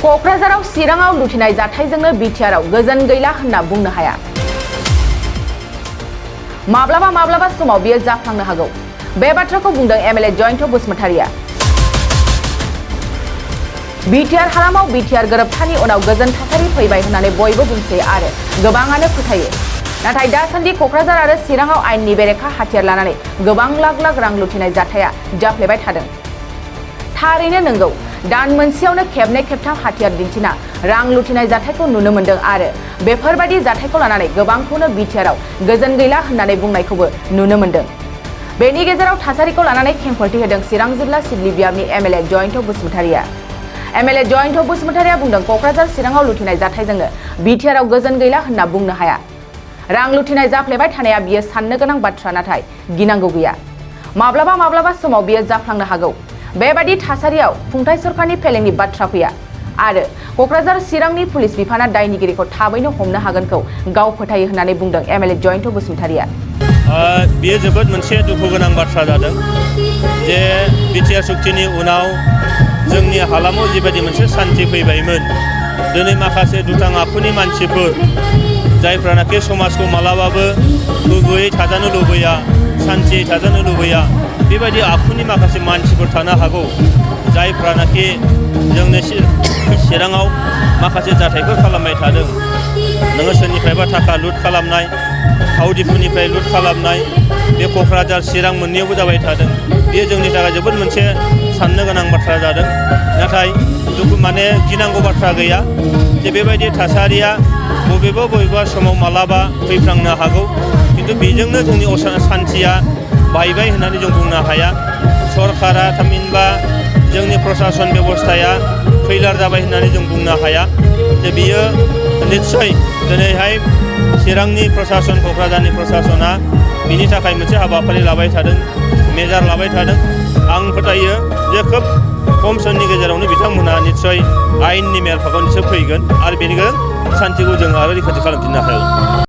क'क्राझाराव चिराङाव लुथिनाय जाथायजोंनो बिटिआरआव गोजोन गैला होनना बुंनो हाया। माब्लाबा समाव बियो जाफ्लांनो हागौ। बे बाथ्राखौ बुंदों एमएलए जयन्त बसुमतारिया। बिटिआर हालामाव बिटिआर गोरोबथानि उनाव गोजोन थासारि फैबाय होननानै बयबो बुंसै आरो गोबाङानो फोथायो। नाथाय दासान्दि क'क्राझार आरो चिराङाव आयेननि बेरेखा हाथियार लानानै गोबां लाख रां लुथिनाय जाथाया जाफ्लेबाय थादों। थारैनो नंगौ, दान मोनसेयावनो खेबनै खेबथाम हाथियार दिन्थिना रां लुथिनाय जाथायखौ नुनो मोन्दों आरो बेफोरबायदि जाथायखौ लानानै गोबांखौनो बिटिआरआव गोजोन गैला होननानै बुंनायखौबो नुनो मोन्दों। बेनि गेजेराव थासारिखौ लानानै खेंफोरथि होदों चिरां जिल्ला सिडली बियाबनि एमएलए जयन्त बसुमतारिया। एमएलए जयन्त बसुमतारिया बुंदों, क'क्राझार चिराङाव लुथिनाय जाथायजोंनो बिटिआरआव गोजोन गैला होनना बुंनो हाया। रां लुथिनाय जाफ्लेबाय थानाया बियो साननो गोनां बाथ्रा, नाथाय गिनांगौ गैया। माब्लाबा समाव बियो जाफ्लांनो हागौ। बेबादि थासारियाव खुंथाय सरकारनि फेलेंनि बाथ्रा फैया आरो क'क्राझार चिरांनि पुलिस बिफाना दायनिगिरिखौ थाबैनो हमनो हागोनखौ गाव फोथायो होननानै बुंदों एमएलए जयन्त बसुमतारिया। बेयो जोबोद मोनसे दुखु गोनां बाथ्रा जादों जे बिटिआर सुक्तिनि उनाव जोंनि हालामाव जिबायदि मोनसे सान्थि फैबायमोन, दिनै माखासे दुथां आखुनि मानसिफोर जायफ्रानाखि समाजखौ मालाबाबो गोग्गोयै थाजानो लुबैया, सान्थियै थाजानो लुबैया, बेबायदि आखुनि माखासे मानसिफोर थानो हागौ जायफ्रानाखि जोंनि चिराङाव माखासे जाथायफोर खालामबाय थादों। नोङो सोरनिफ्रायबा थाखा लुट खालामनाय, थाव दिफुनिफ्राय लुट खालामनाय, बे क'क्राझार चिरां मोननैयावबो जाबाय थादों। बेयो जोंनि थाखाय जोबोद मोनसे साननो गोनां बाथ्रा जादों। नाथाय गिनांगौ बाथ्रा गैया जे बेबायदि थासारिया बबेबा समाव मालाबा फैफ्लांनो हागौ, खिन्थु बेजोंनो जोंनि सान्थिया बायबाय होननानै जों बुंनो हाया। सरकारा थामहिनबा जोंनि प्रसासन बेबस्थाया फैलार जाबाय होननानै जों बुंनो हाया। जे बियो निस्सय दिनैहाय चिरांनि प्रसासन, क'क्राझारनि प्रसासना बिनि थाखाय मोनसे हाबाफारि लाबाय थादों, मेजार लाबाय थादों। आं फोथायो जे खोब खम समनि गेजेरावनो बिथांमोना निस्सय आयेननि मेल फाखननिसो फैगोन आरो बेनि सान्थिखौ जों आरो रैखाथि खालामफिननो हागोन।